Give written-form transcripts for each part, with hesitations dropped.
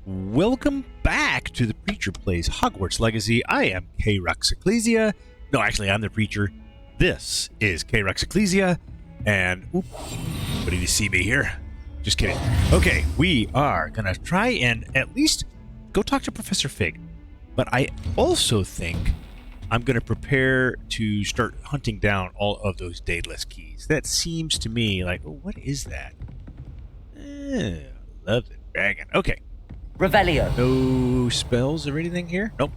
Welcome back to The Preacher Plays Hogwarts Legacy. I am Kerux Ecclesia. No, actually, I'm The Preacher. This is Kerux Ecclesia. And, what did you see me here? Just kidding. Okay, we are going to try and at least go talk to Professor Fig. But I also think I'm going to prepare to start hunting down all of those Daedalus keys. That seems to me like, oh, what is that? Love the dragon. Okay. Revelio. No spells or anything here? Nope.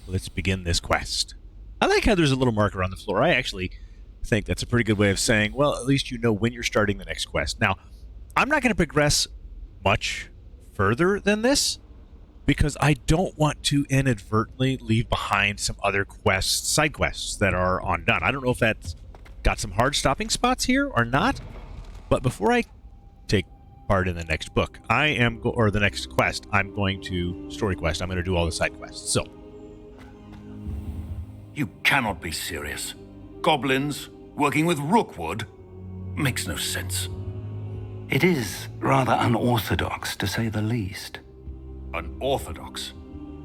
Let's begin this quest. I like how there's a little marker on the floor. I actually think that's a pretty good way of saying, well, at least you know when you're starting the next quest. Now, I'm not going to progress much further than this because I don't want to inadvertently leave behind some other quests, side quests that are undone. I don't know if that's got some hard stopping spots here or not, but before I take part in the next book, or the next quest, I'm going to story quest. I'm going to do all the side quests. So, you cannot be serious. Goblins working with Rookwood makes no sense. It is rather unorthodox, to say the least. Unorthodox?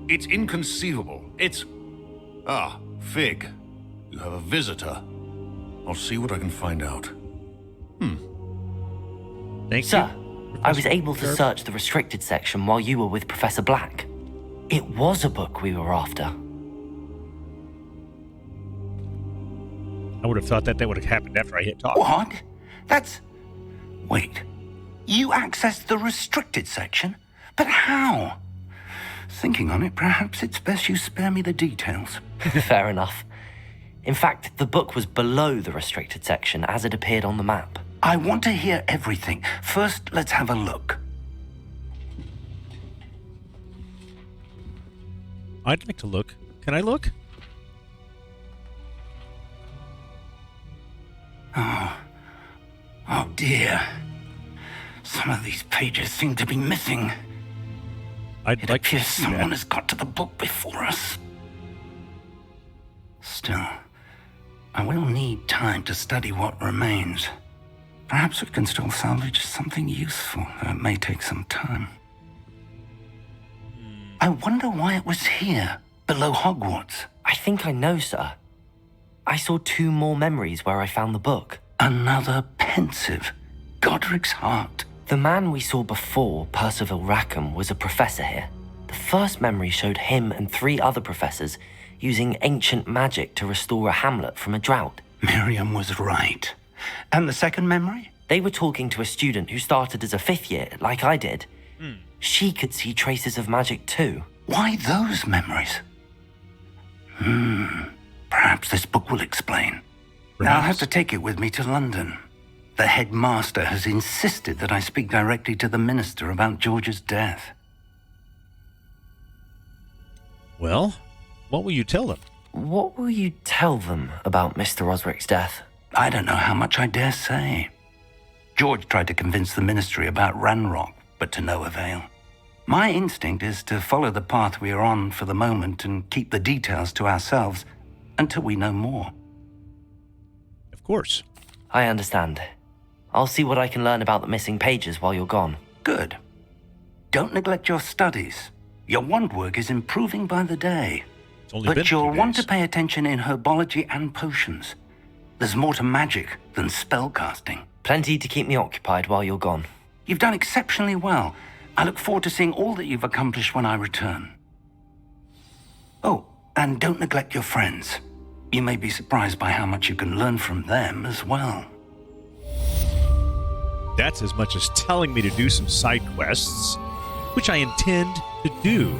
It's inconceivable. It's... Ah, Fig. You have a visitor. I'll see what I can find out. Thank Sir, you. I was able to search the restricted section while you were with Professor Black. It was a book we were after. I would have thought that would have happened after I hit talk. What? Wait. You accessed the restricted section? But how? Thinking on it, perhaps it's best you spare me the details. Fair enough. In fact, the book was below the restricted section as it appeared on the map. I want to hear everything. First, let's have a look. I'd like to look. Can I look? Oh dear. Some of these pages seem to be missing. I'd It like to appears see someone that. has got to the book before us. Still, I will need time to study what remains. Perhaps we can still salvage something useful, though it may take some time. I wonder why it was here, below Hogwarts. I think I know, sir. I saw 2 more memories where I found the book. Another pensive. Godric's heart. The man we saw before, Percival Rackham, was a professor here. The first memory showed him and 3 other professors using ancient magic to restore a hamlet from a drought. Miriam was right. And the second memory? They were talking to a student who started as a 5th year, like I did. She could see traces of magic too. Why those memories? Perhaps this book will explain. Now I'll have to take it with me to London. The headmaster has insisted that I speak directly to the minister about George's death. Well, what will you tell them? What will you tell them about Mr. Osric's death? I don't know how much I dare say. George tried to convince the ministry about Ranrock, but to no avail. My instinct is to follow the path we are on for the moment and keep the details to ourselves until we know more. Of course. I understand. I'll see what I can learn about the missing pages while you're gone. Good. Don't neglect your studies. Your wand work is improving by the day. It's only been But a few you'll want to days. pay attention in herbology and potions. There's more to magic than spellcasting. Plenty to keep me occupied while you're gone. You've done exceptionally well. I look forward to seeing all that you've accomplished when I return. Oh, and don't neglect your friends. You may be surprised by how much you can learn from them as well. That's as much as telling me to do some side quests, which I intend to do.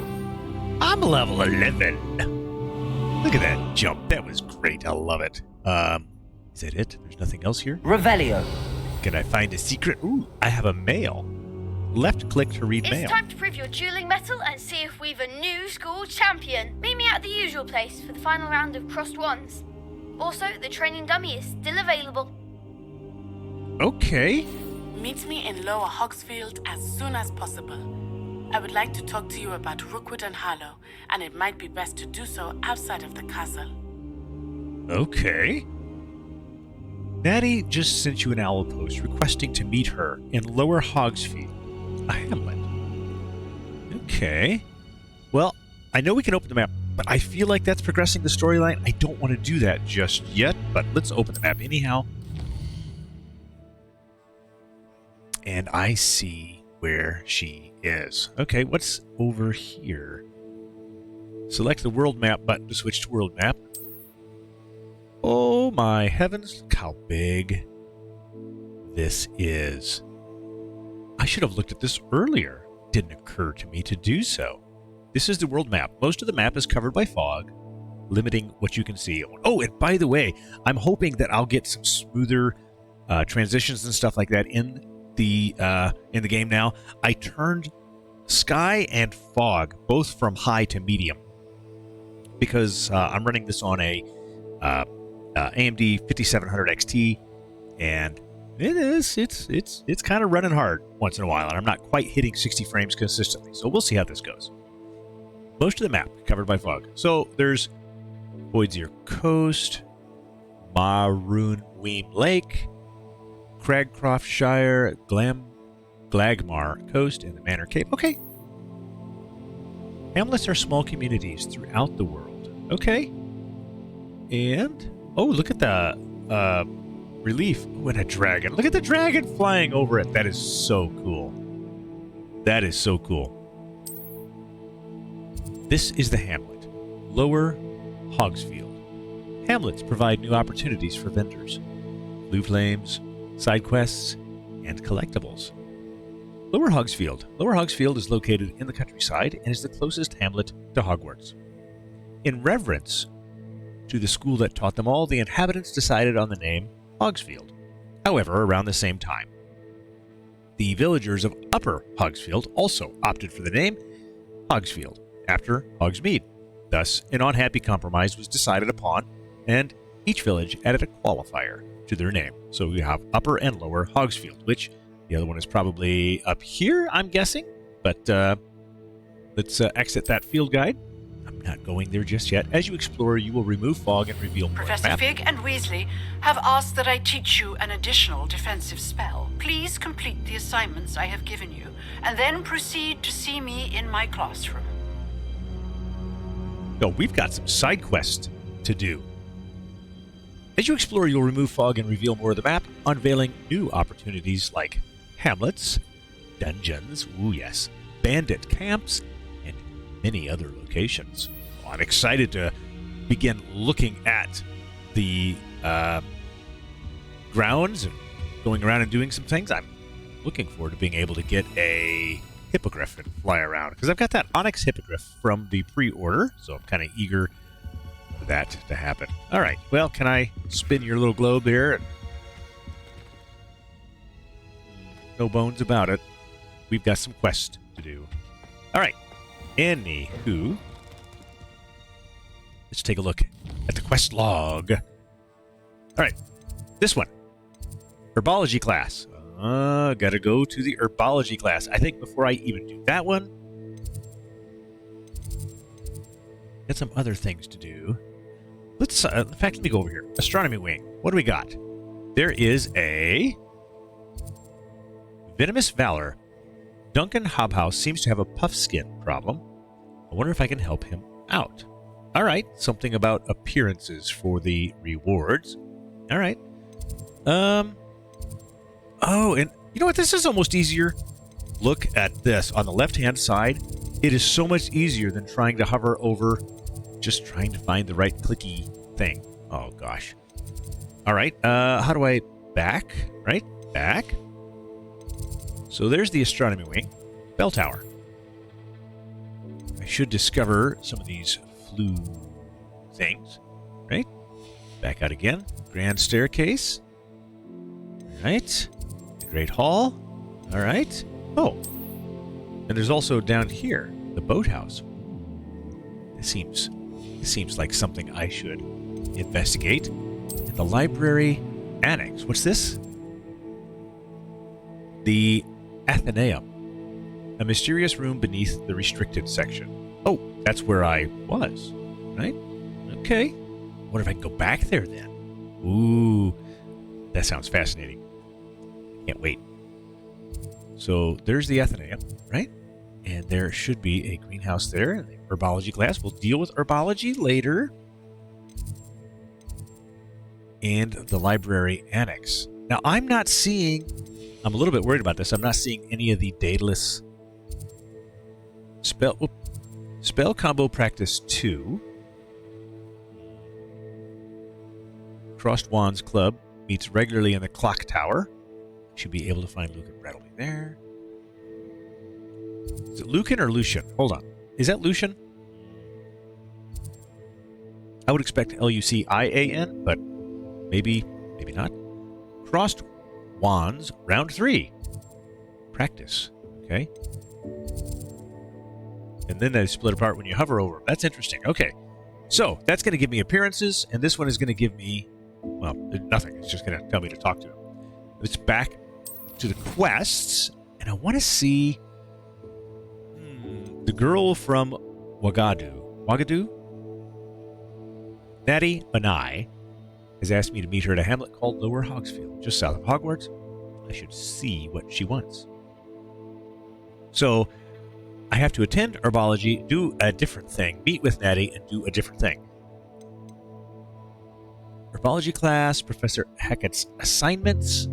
I'm level 11. Look at that jump. That was great. I love it. Is that it? There's nothing else here? Revelio. Can I find a secret? Ooh, I have a mail. Left click to read It's mail. time to prove your dueling mettle and see if we've a new school champion. Meet me at the usual place for the final round of crossed wands. Also, the training dummy is still available. Okay. Meet me in Lower Hogsfield as soon as possible. I would like to talk to you about Rookwood and Harlow, and it might be best to do so outside of the castle. Okay. Natty just sent you an owl post requesting to meet her in Lower Hogsfield, a hamlet. Okay. Well, I know we can open the map, but I feel like that's progressing the storyline. I don't want to do that just yet, but let's open the map anyhow. And I see where she is. Okay, what's over here? Select the world map button to switch to world map. Oh my heavens, look how big this is. I should have looked at this earlier. Didn't occur to me to do so. This is the world map. Most of the map is covered by fog, limiting what you can see. Oh, and by the way, I'm hoping that I'll get some smoother transitions and stuff like that in the game now. I turned sky and fog both from high to medium because I'm running this on a AMD 5700 XT, and it's kind of running hard once in a while, and I'm not quite hitting 60 frames consistently. So we'll see how this goes. Most of the map covered by fog. So there's Voidsir Coast, Maroonweem Lake, Cragcroft Shire, Glagmar Coast, and the Manor Cape. Okay. Hamlets are small communities throughout the world. Okay. And, oh, look at the relief. Oh, and a dragon. Look at the dragon flying over it. That is so cool. That is so cool. This is the hamlet, Lower Hogsfield. Hamlets provide new opportunities for vendors, blue flames, side quests, and collectibles. Lower Hogsfield. Lower Hogsfield is located in the countryside and is the closest hamlet to Hogwarts. In reverence to the school that taught them all, the inhabitants decided on the name Hogsfield. However, around the same time, the villagers of Upper Hogsfield also opted for the name Hogsfield, after Hogsmeade. Thus, an unhappy compromise was decided upon, and each village added a qualifier to their name. So we have Upper and Lower Hogsfield, which the other one is probably up here, I'm guessing. But let's exit that field guide. I'm not going there just yet. As you explore, you will remove fog and reveal more Professor map. Fig and Weasley have asked that I teach you an additional defensive spell. Please complete the assignments I have given you, and then proceed to see me in my classroom. So we've got some side quests to do. As you explore, you'll remove fog and reveal more of the map, unveiling new opportunities like hamlets, dungeons, ooh yes, bandit camps, and many other locations. Well, I'm excited to begin looking at the grounds and going around and doing some things. I'm looking forward to being able to get a hippogriff and fly around, because I've got that onyx hippogriff from the pre-order, so I'm kind of eager for that to happen. All right, well, can I spin your little globe here? No bones about it. We've got some quests to do. All right, anywho, let's take a look at the quest log. All right, this one, herbology class. Gotta go to the herbology class. I think before I even do that one, got some other things to do. Let's, in fact, let me go over here. Astronomy wing. What do we got? There is a Venomous Valor. Duncan Hobhouse seems to have a puff skin problem. I wonder if I can help him out. All right, something about appearances for the rewards. All right. Oh, and you know what? This is almost easier. Look at this. On the left-hand side, it is so much easier than trying to hover over, just trying to find the right clicky thing. Oh, gosh. All right. How do I back? Right? Back. So there's the astronomy wing. Bell tower. I should discover some of these flue things. Right? Back out again. Grand staircase. All right. Great Hall. All right. Oh. And there's also down here, the boathouse. This seems like something I should investigate. And the library annex. What's this? The Athenaeum. A mysterious room beneath the restricted section. Oh, that's where I was. Right? Okay. What if I can go back there then? Ooh. That sounds fascinating. Can't wait. So there's the Athenaeum, right? And there should be a greenhouse there, and the herbology class. We'll deal with herbology later. And the library annex. Now, I'm not seeing... I'm a little bit worried about this. I'm not seeing any of the daedalus spell combo practice 2. Crossed Wands Club meets regularly in the clock tower. Should be able to find Lucan readily there. Is it Lucan or Lucian? Hold on. Is that Lucian? I would expect Lucian, but maybe not. Crossed Wands, round 3. Practice. Okay. And then they split apart when you hover over them. That's interesting. Okay. So, that's going to give me appearances, and this one is going to give me, well, nothing. It's just going to tell me to talk to him. It's back to the quests, and I want to see the girl from Wagadu? Natty Anai has asked me to meet her at a hamlet called Lower Hogsfield, just south of Hogwarts. I should see what she wants. So, I have to attend herbology, do a different thing, meet with Natty, and do a different thing. Herbology class, Professor Hackett's assignments.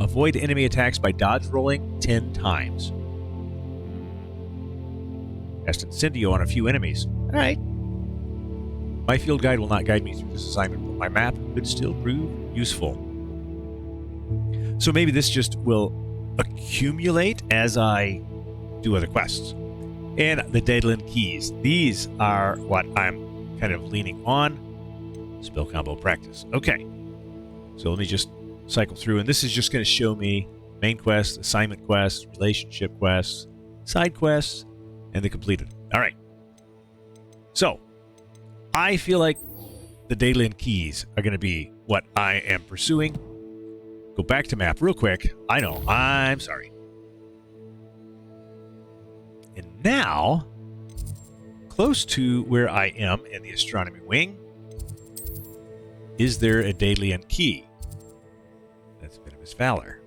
Avoid enemy attacks by dodge rolling 10 times. Cast Incendio on a few enemies. Alright. My field guide will not guide me through this assignment, but my map could still prove useful. So maybe this just will accumulate as I do other quests. And the Daedalian keys. These are what I'm kind of leaning on. Spell combo practice. Okay. So let me just cycle through, and this is just going to show me main quests, assignment quests, relationship quests, side quests, and the completed. All right. So, I feel like the Daedalian keys are going to be what I am pursuing. Go back to map real quick. I know, I'm sorry. And now, close to where I am in the astronomy wing, is there a Daedalian key? That's Venomous Valor.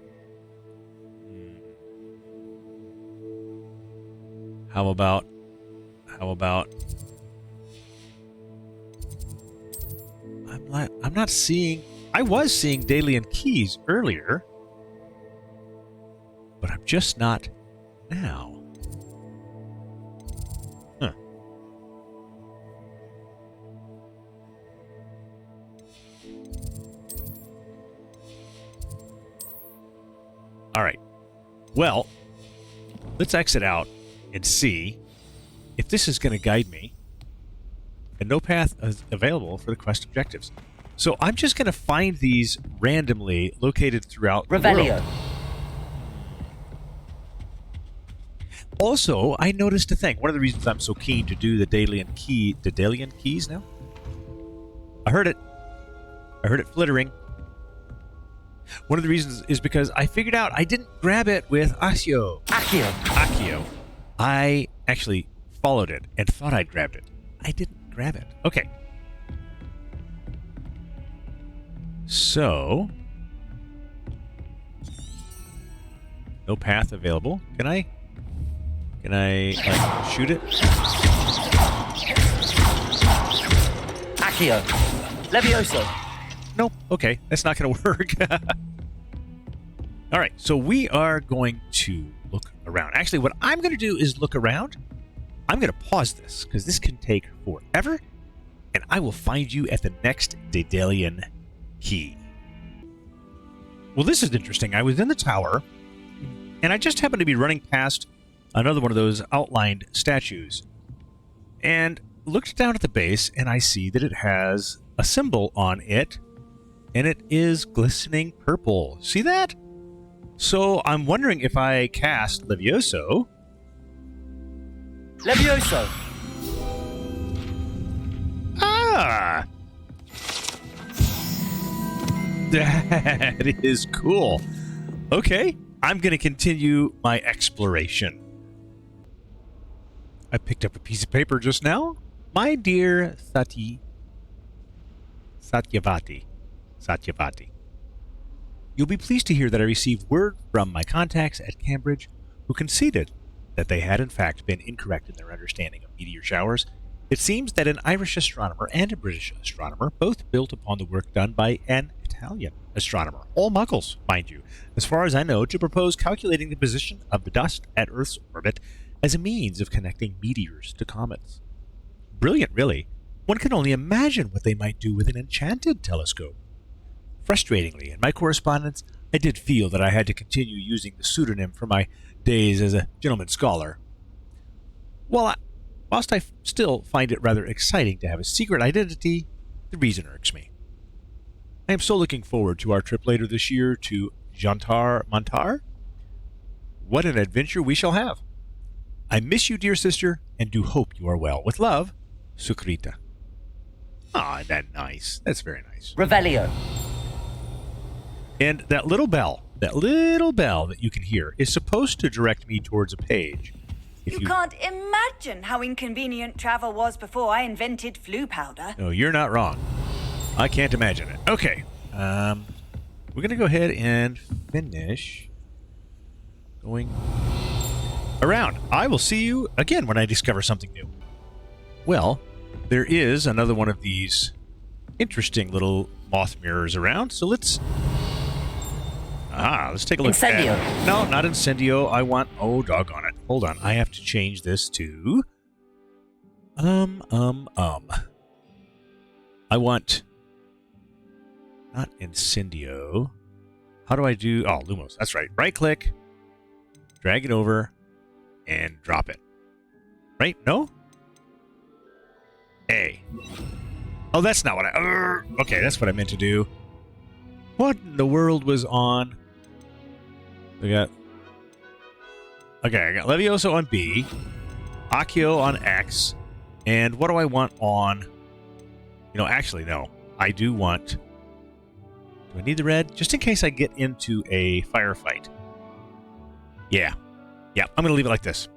How about I'm not seeing. I was seeing Daedalian keys earlier, but I'm just not now. Huh. All right. Well, let's exit out and see if this is going to guide me. And no path is available for the quest objectives. So I'm just going to find these randomly located throughout the world. Also, I noticed a thing. One of the reasons I'm so keen to do the Daedalian keys now. I heard it flittering. One of the reasons is because I figured out I didn't grab it with Accio. I actually followed it and thought I'd grabbed it. I didn't grab it. Okay. So, no path available. Can I like, shoot it? Accio. Levioso. Nope. Okay. That's not going to work. All right. So we are going to look around. Actually, what I'm going to do is look around. I'm going to pause this because this can take forever, and I will find you at the next Daedalian key. Well, this is interesting. I was in the tower, and I just happened to be running past another one of those outlined statues, and looked down at the base, and I see that it has a symbol on it, and it is glistening purple. See that? So I'm wondering if I cast Levioso. Levioso. Ah! That is cool. Okay, I'm going to continue my exploration. I picked up a piece of paper just now. My dear Satyavati. You'll be pleased to hear that I received word from my contacts at Cambridge, who conceded that they had in fact been incorrect in their understanding of meteor showers. It seems that an Irish astronomer and a British astronomer both built upon the work done by an Italian astronomer, all muggles, mind you, as far as I know, to propose calculating the position of the dust at Earth's orbit as a means of connecting meteors to comets. Brilliant, really. One can only imagine what they might do with an enchanted telescope. Frustratingly, in my correspondence, I did feel that I had to continue using the pseudonym for my days as a gentleman scholar. Whilst I still find it rather exciting to have a secret identity, the reason irks me. I am so looking forward to our trip later this year to Jantar Montar. What an adventure we shall have. I miss you, dear sister, and do hope you are well. With love, Sukrita. Ah, that's nice. That's very nice. Revelio. And that little bell that you can hear is supposed to direct me towards a page. You can't imagine how inconvenient travel was before I invented flu powder. No, you're not wrong. I can't imagine it. Okay. We're going to go ahead and finish going around. I will see you again when I discover something new. Well, there is another one of these interesting little moth mirrors around, so let's take a look Incendio. at... No, not Incendio. I want... Oh, doggone it. Hold on. I have to change this to... I want... Not Incendio. How do I do... Oh, Lumos. That's right. Right-click, drag it over, and drop it. Right? No? A. Oh, that's not what I... Okay, that's what I meant to do. What in the world was on... I got Levioso on B, Accio on X, and what do I want on... Actually, no. I do want... Do I need the red? Just in case I get into a firefight. Yeah, I'm going to leave it like this.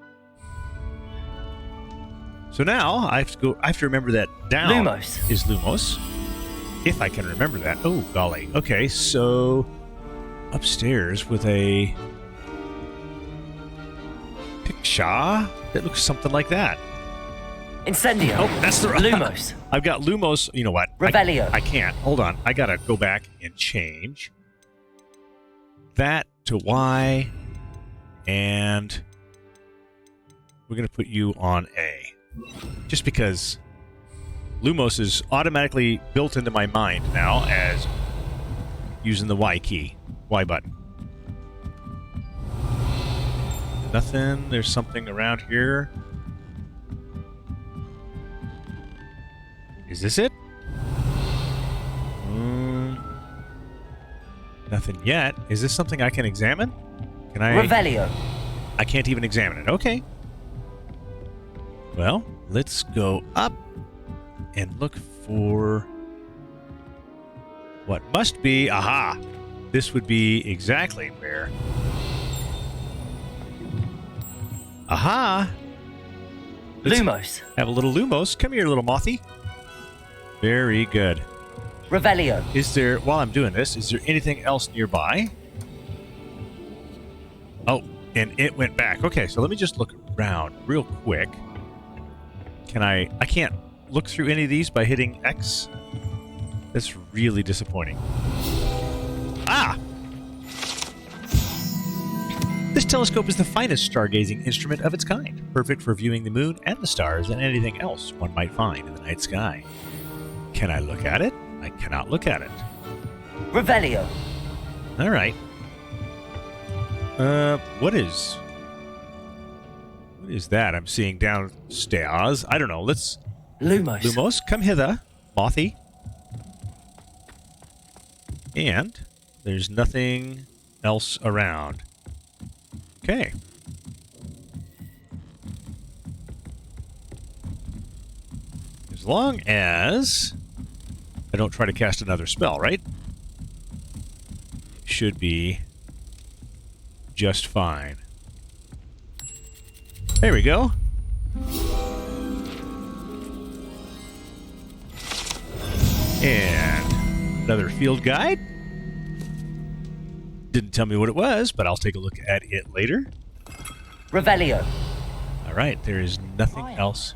So now I have to remember that down Lumos. Is Lumos. If I can remember that. Oh, golly. Okay, so upstairs with a picture that looks something like that. Incendio. Oh, that's the Lumos. I've got Lumos. You know what? Revelio. I can't. Hold on. I gotta go back and change that to Y, and we're gonna put you on A, just because Lumos is automatically built into my mind now as using the Y key, Y button. Nothing. There's something around here. Is this it? Nothing yet. Is this something I can examine? Can I? Revelio. I can't even examine it. Okay. Well, let's go up and look for what must be... Aha! This would be exactly where... Aha! Let's Lumos. have a little Lumos. Come here, little mothy. Very good. Revelio. Is there, while I'm doing this, is there anything else nearby? Oh, and it went back. Okay, so let me just look around real quick. Can I can't look through any of these by hitting X? That's really disappointing. Ah! This telescope is the finest stargazing instrument of its kind, perfect for viewing the moon and the stars and anything else one might find in the night sky. Can I look at it? I cannot look at it. Revelio. All right. What is that I'm seeing downstairs? I don't know. Let's... Lumos, come hither, mothy. And there's nothing else around. Okay. As long as I don't try to cast another spell, right? Should be just fine. There we go. And another field guide. Didn't tell me what it was, but I'll take a look at it later. Revelio. All right, there is nothing else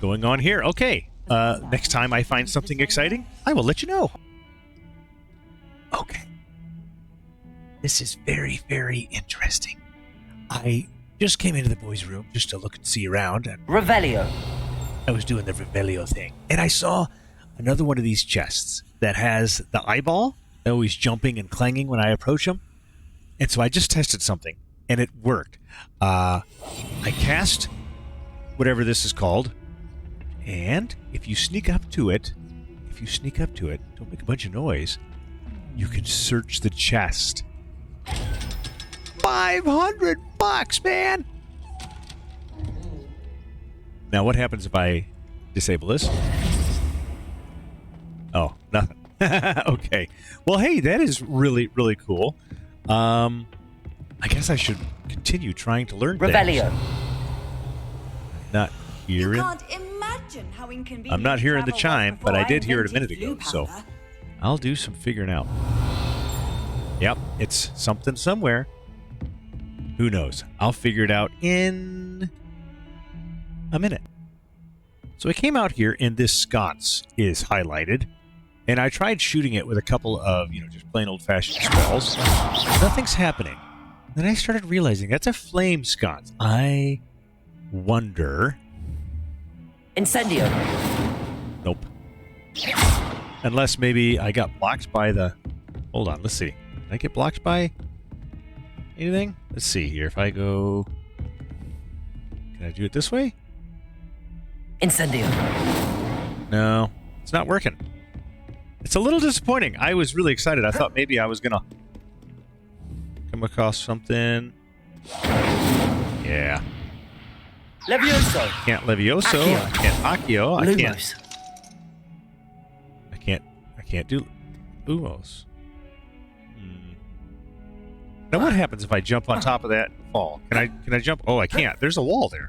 going on here. Okay, next time I find something exciting, I will let you know. Okay. This is very, very interesting. I just came into the boys' room just to look and see around. And Revelio. I was doing the Revelio thing, and I saw another one of these chests that has the eyeball always jumping and clanging when I approach them. And so I just tested something, and it worked. I cast whatever this is called, and if you sneak up to it, don't make a bunch of noise, you can search the chest. $500, man! Now, what happens if I disable this? Oh, nothing. Okay. Well, hey, that is really, really cool. I guess I should continue trying to learn Revelio. things. Not hearing. You can't imagine how inconvenient I'm not hearing the travel was chime, but before I did hear it a minute invented ago, blue so powder. I'll do some figuring out. Yep, it's something somewhere. Who knows? I'll figure it out in a minute. So I came out here, and this sconce is highlighted, and I tried shooting it with a couple of, just plain old-fashioned spells. Nothing's happening. Then I started realizing that's a flame sconce. I wonder... Incendio. Nope. Unless maybe I got blocked by the... Hold on, let's see. Did I get blocked by anything? Let's see here. If I go... Can I do it this way? Incendio. No, it's not working. It's a little disappointing. I was really excited. I thought maybe I was going to come across something. Yeah. Levioso. Can't Levioso. Accio. I can't Accio. Lumos. I can't do Lumos. Now what happens if I jump on top of that and fall? Can I jump? Oh, I can't. There's a wall there.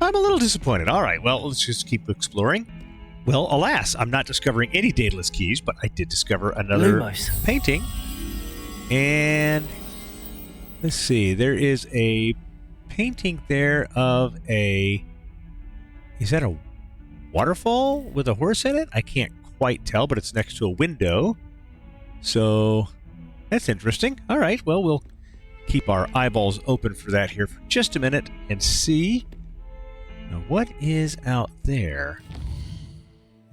I'm a little disappointed. All right, well, let's just keep exploring. Well, alas, I'm not discovering any dataless keys, but I did discover another Lumos. painting. And let's see, there is a painting there of a... Is that a waterfall with a horse in it? I can't quite tell, but it's next to a window. So that's interesting. All right, well, we'll keep our eyeballs open for that here for just a minute and see. Now, what is out there?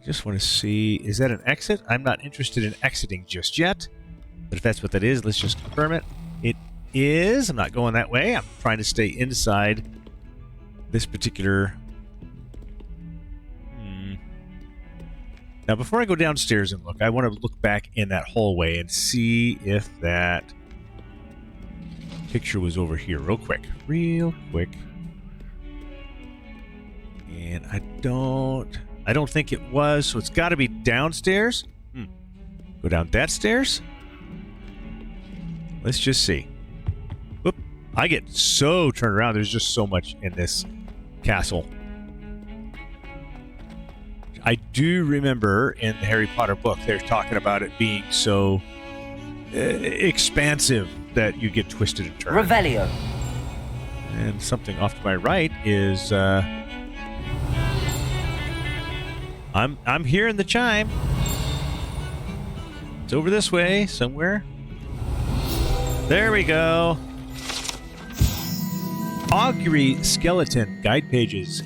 I just want to see, is that an exit? I'm not interested in exiting just yet. But if that's what that is, let's just confirm it. It is. I'm not going that way. I'm trying to stay inside this particular... Now, before I go downstairs and look, I want to look back in that hallway and see if that picture was over here real quick. And I don't think it was, so it's got to be downstairs. Go down that stairs. Let's just see. Whoop. I get so turned around. There's just so much in this castle. I do remember in the Harry Potter book, they're talking about it being so expansive that you get twisted and turned. Revelio. And something off to my right is... I'm hearing the chime. It's over this way somewhere. There we go. Augury skeleton guide pages.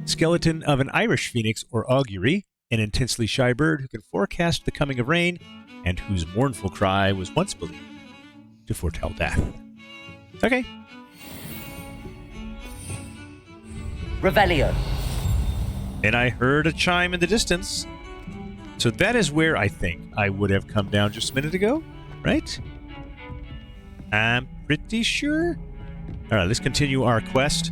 Skeleton of an Irish phoenix or augury, an intensely shy bird who can forecast the coming of rain and whose mournful cry was once believed to foretell death. Okay. Revelio. And I heard a chime in the distance. So that is where I think I would have come down just a minute ago, right? I'm pretty sure. All right, let's continue our quest.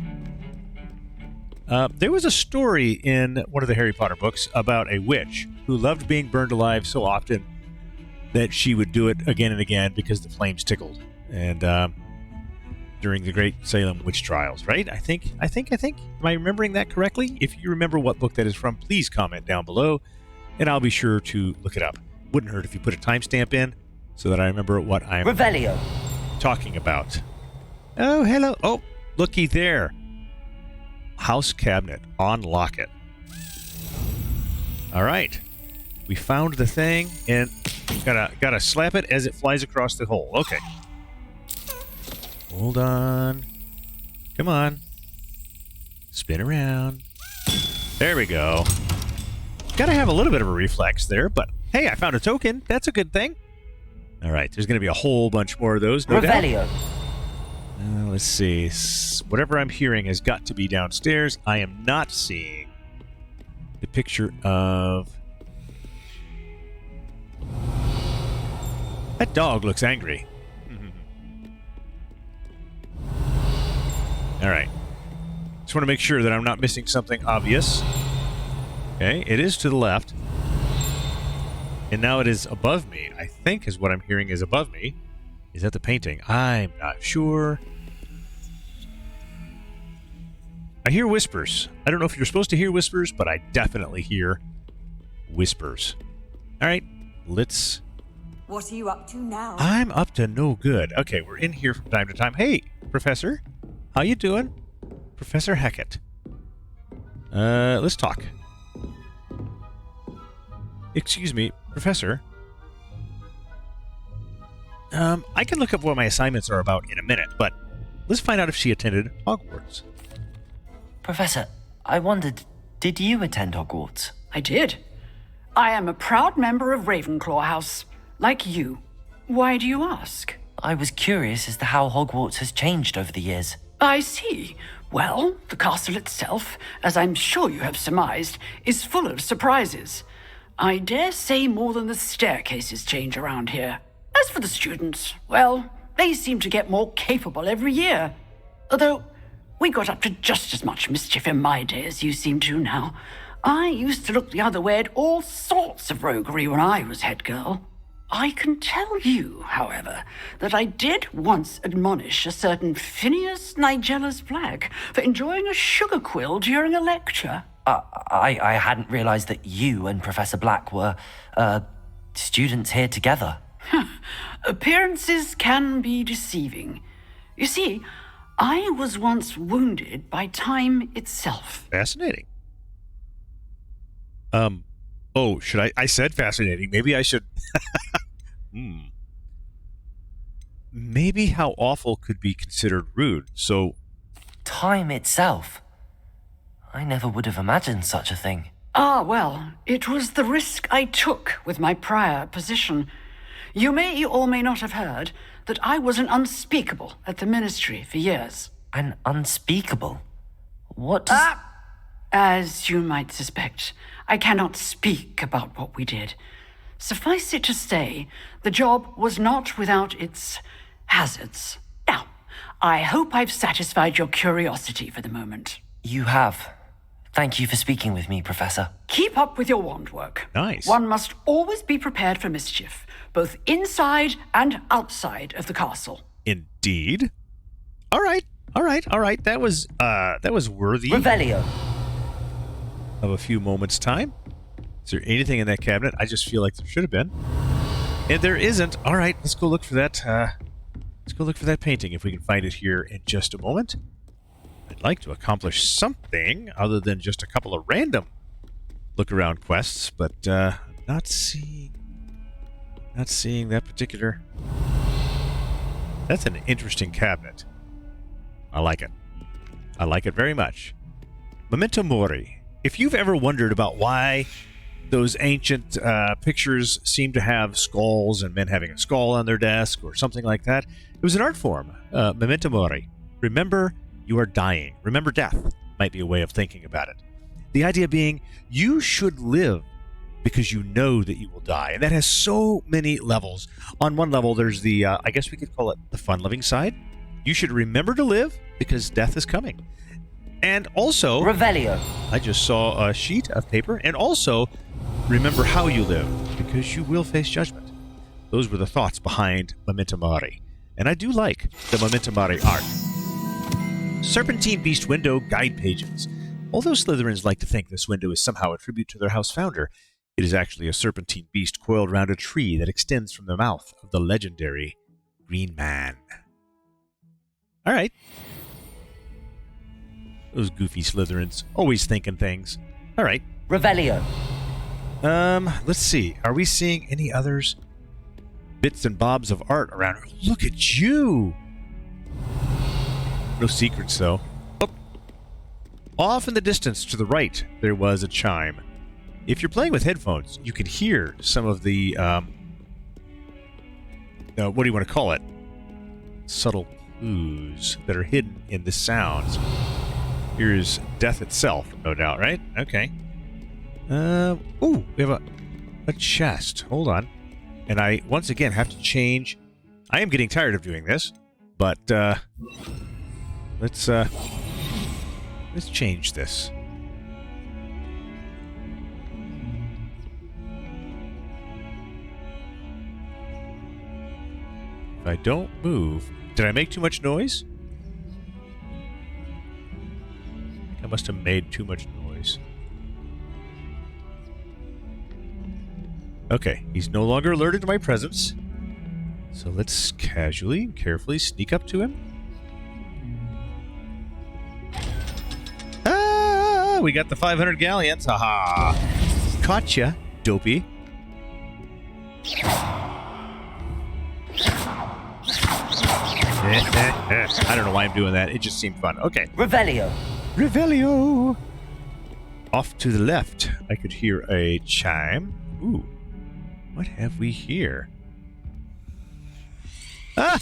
There was a story in one of the Harry Potter books about a witch who loved being burned alive so often that she would do it again and again because the flames tickled. And during the Great Salem witch trials, right? I think. Am I remembering that correctly? If you remember what book that is from, please comment down below, and I'll be sure to look it up. Wouldn't hurt if you put a timestamp in. so that I remember what I'm Revelio. talking about. Oh, hello. Oh, looky there. House cabinet. Unlock it. All right. We found the thing, and gotta slap it as it flies across the hole. Okay. Hold on. Come on. Spin around. There we go. Gotta have a little bit of a reflex there, but hey, I found a token. That's a good thing. All right, there's gonna be a whole bunch more of those, no doubt. Revelio. Let's see. Whatever I'm hearing has got to be downstairs. I am not seeing the picture of... That dog looks angry. All right. Just want to make sure that I'm not missing something obvious. Okay, it is to the left. And now it is above me, I think is what I'm hearing is above me. Is that the painting? I'm not sure. I hear whispers. I don't know if you're supposed to hear whispers, but I definitely hear whispers. All right, let's... What are you up to now? I'm up to no good. Okay, we're in here from time to time. Hey, Professor. How you doing? Professor Hackett. Let's talk. Excuse me, Professor. I can look up what my assignments are about in a minute, but let's find out if she attended Hogwarts. Professor, I wondered, did you attend Hogwarts? I did. I am a proud member of Ravenclaw House, like you. Why do you ask? I was curious as to how Hogwarts has changed over the years. I see. Well, the castle itself, as I'm sure you have surmised, is full of surprises. I dare say more than the staircases change around here. As for the students, well, they seem to get more capable every year. Although, we got up to just as much mischief in my day as you seem to now. I used to look the other way at all sorts of roguery when I was head girl. I can tell you, however, that I did once admonish a certain Phineas Nigella's Black for enjoying a sugar quill during a lecture. I hadn't realized that you and Professor Black were, students here together. Appearances can be deceiving. You see, I was once wounded by time itself. Fascinating. Oh, should I said fascinating. Maybe I should... Maybe how awful could be considered rude, so... Time itself? I never would have imagined such a thing. Ah, well, it was the risk I took with my prior position. You may or may not have heard that I was an unspeakable at the ministry for years. An unspeakable? What does... As you might suspect, I cannot speak about what we did. Suffice it to say, the job was not without its hazards. Now, I hope I've satisfied your curiosity for the moment. You have. Thank you for speaking with me, Professor. Keep up with your wand work. Nice. One must always be prepared for mischief, both inside and outside of the castle. Indeed. All right. That was worthy Revelio. of a few moments' time. Is there anything in that cabinet? I just feel like there should have been. And there isn't. All right, let's go look for that. Let's go look for that painting if we can find it here in just a moment. I'd like to accomplish something other than just a couple of random look-around quests, but not seeing that particular... That's an interesting cabinet. I like it. I like it very much. Memento Mori. If you've ever wondered about why those ancient pictures seem to have skulls and men having a skull on their desk or something like that, it was an art form. Memento Mori. Remember you are dying. Remember death might be a way of thinking about it. The idea being you should live because you know that you will die. And that has so many levels. On one level, there's the, I guess we could call it the fun-loving side. You should remember to live because death is coming. And also... Revelio. I just saw a sheet of paper. And also, remember how you live because you will face judgment. Those were the thoughts behind Memento Mori. And I do like the Memento Mori art. Serpentine Beast window guide pages. Although Slytherins like to think this window is somehow a tribute to their house founder, It is actually a serpentine beast coiled around a tree that extends from the mouth of the legendary Green Man. All right. Those goofy Slytherins, always thinking things. All right. Revelio. Let's see. Are we seeing any others? Bits and bobs of art around. Look at you! No secrets, though. Oh. Off in the distance to the right, there was a chime. If you're playing with headphones, you can hear some of the, what do you want to call it? Subtle clues that are hidden in the sounds. Here's death itself, no doubt, right? Okay. Ooh, we have a chest. Hold on. And I, once again, have to change. I am getting tired of doing this, but, let's change this. If I don't move... Did I make too much noise? I think I must have made too much noise. Okay, he's no longer alerted to my presence. So let's casually and carefully sneak up to him. Ah! We got the 500 galleons. Haha! Gotcha, dopey. I don't know why I'm doing that. It just seemed fun. Okay. Revelio. Revelio! Off to the left, I could hear a chime. Ooh. What have we here? Ah!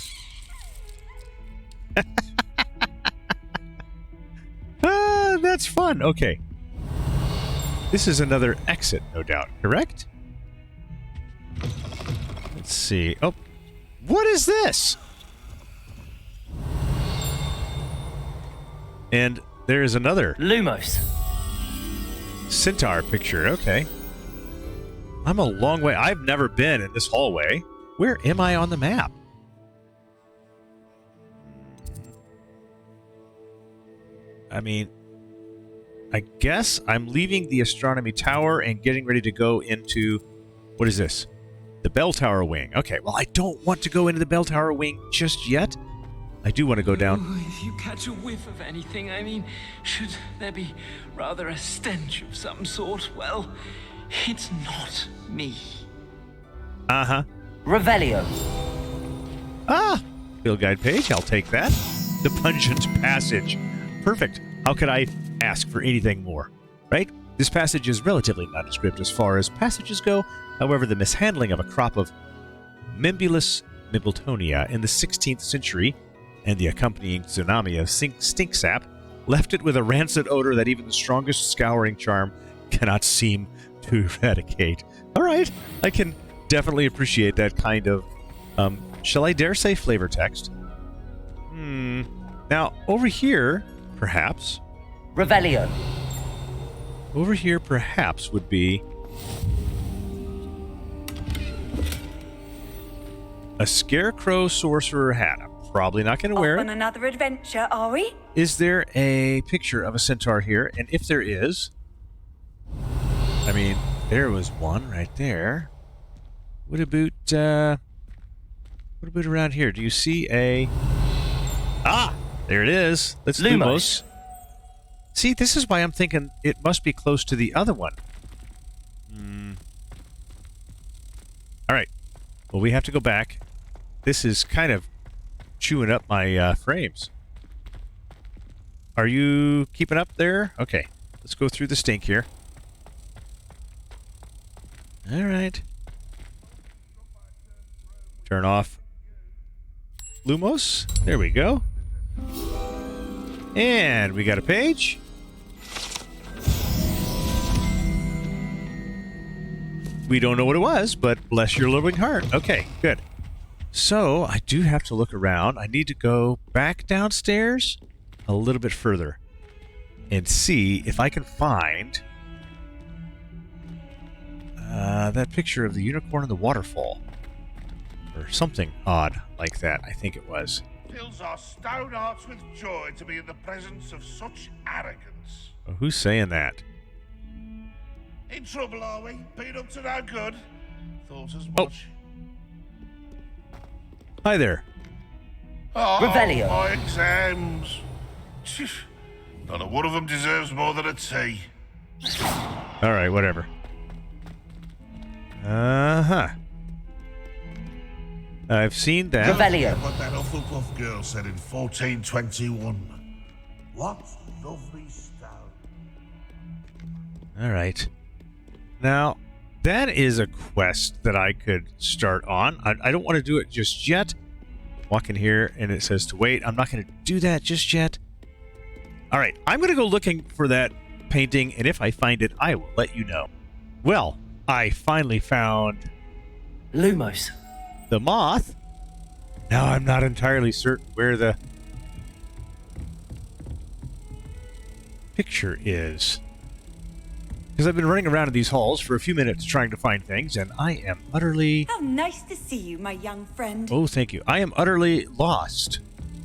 Ah, that's fun. Okay. This is another exit, no doubt. Correct? Let's see. Oh. What is this? And there is another Lumos. centaur picture. Okay. I'm a long way. I've never been in this hallway. Where am I on the map? I mean, I guess I'm leaving the astronomy tower and getting ready to go into... What is this? The bell tower wing. Okay, well, I don't want to go into the bell tower wing just yet. I do want to go down. Oh, if you catch a whiff of anything, I mean, should there be rather a stench of some sort, well, it's not me. Uh-huh. Revelio. Ah! Field guide page, I'll take that. The pungent passage. Perfect. How could I ask for anything more? Right? This passage is relatively nondescript as far as passages go. However, the mishandling of a crop of Mimbulus Mimbletonia in the 16th century and the accompanying tsunami of stink sap left it with a rancid odor that even the strongest scouring charm cannot seem to eradicate. All right, I can definitely appreciate that kind of, shall I dare say flavor text? Now, over here, perhaps... Revelio. Over here, perhaps, would be... a scarecrow sorcerer hat. I'm probably not going to wear Off it. on another adventure, are we? Is there a picture of a centaur here? And if there is... I mean, there was one right there. What about around here? Do you see a... Ah! There it is. That's Lumos. See, this is why I'm thinking it must be close to the other one. All right. Well, we have to go back. This is kind of chewing up my frames. Are you keeping up there? Okay. Let's go through the stink here. All right. Turn off Lumos. There we go. And we got a page. We don't know what it was, but bless your loving heart. Okay, good. So, I do have to look around. I need to go back downstairs a little bit further and see if I can find that picture of the unicorn and the waterfall. Or something odd like that, I think it was. Fills our stout hearts with joy to be in the presence of such arrogance. Well, who's saying that? In trouble, are we? Been up to no good? Thought as Oh. much. Hi there. Oh, Revelio. my exams. Phew. Not a one of them deserves more than a tea. All right, whatever. Uh-huh. I've seen that. Revelio. What that Hufflepuff girl said in 1421. What lovely stone. All right. Now, that is a quest that I could start on. I don't want to do it just yet. Walk in here, and it says to wait. I'm not going to do that just yet. All right, I'm going to go looking for that painting, and if I find it, I will let you know. Well, I finally found Lumos. the moth. Now I'm not entirely certain where the picture is, because I've been running around in these halls for a few minutes trying to find things, and I am utterly... How nice to see you, my young friend. Oh, thank you. I am utterly lost.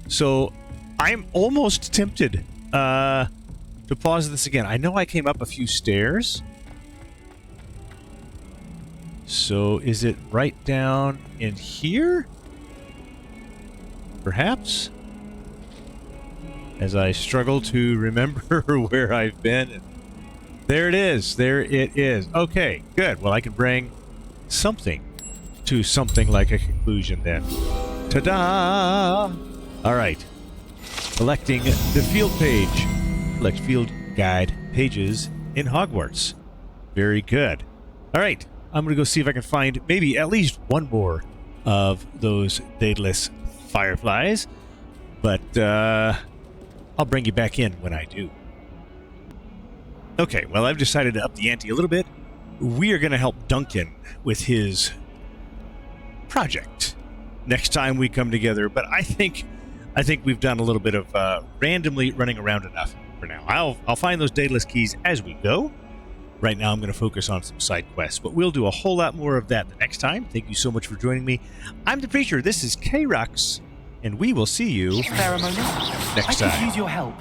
So I'm almost tempted to pause this again. I know I came up a few stairs. So is it right down in here? Perhaps? As I struggle to remember where I've been. And there it is. There it is. Okay, good. Well, I can bring something to something like a conclusion then. Ta-da! All right. Selecting the field page. Select field guide pages in Hogwarts. Very good. All right. I'm going to go see if I can find maybe at least one more of those Daedalus fireflies. But I'll bring you back in when I do. Okay, well, I've decided to up the ante a little bit. We are going to help Duncan with his project next time we come together. But I think we've done a little bit of randomly running around enough for now. I'll find those Daedalus keys as we go. Right now, I'm going to focus on some side quests, but we'll do a whole lot more of that the next time. Thank you so much for joining me. I'm ThePreacher. This is Kerux, and we will see you Pheromone. next I time. could use your help.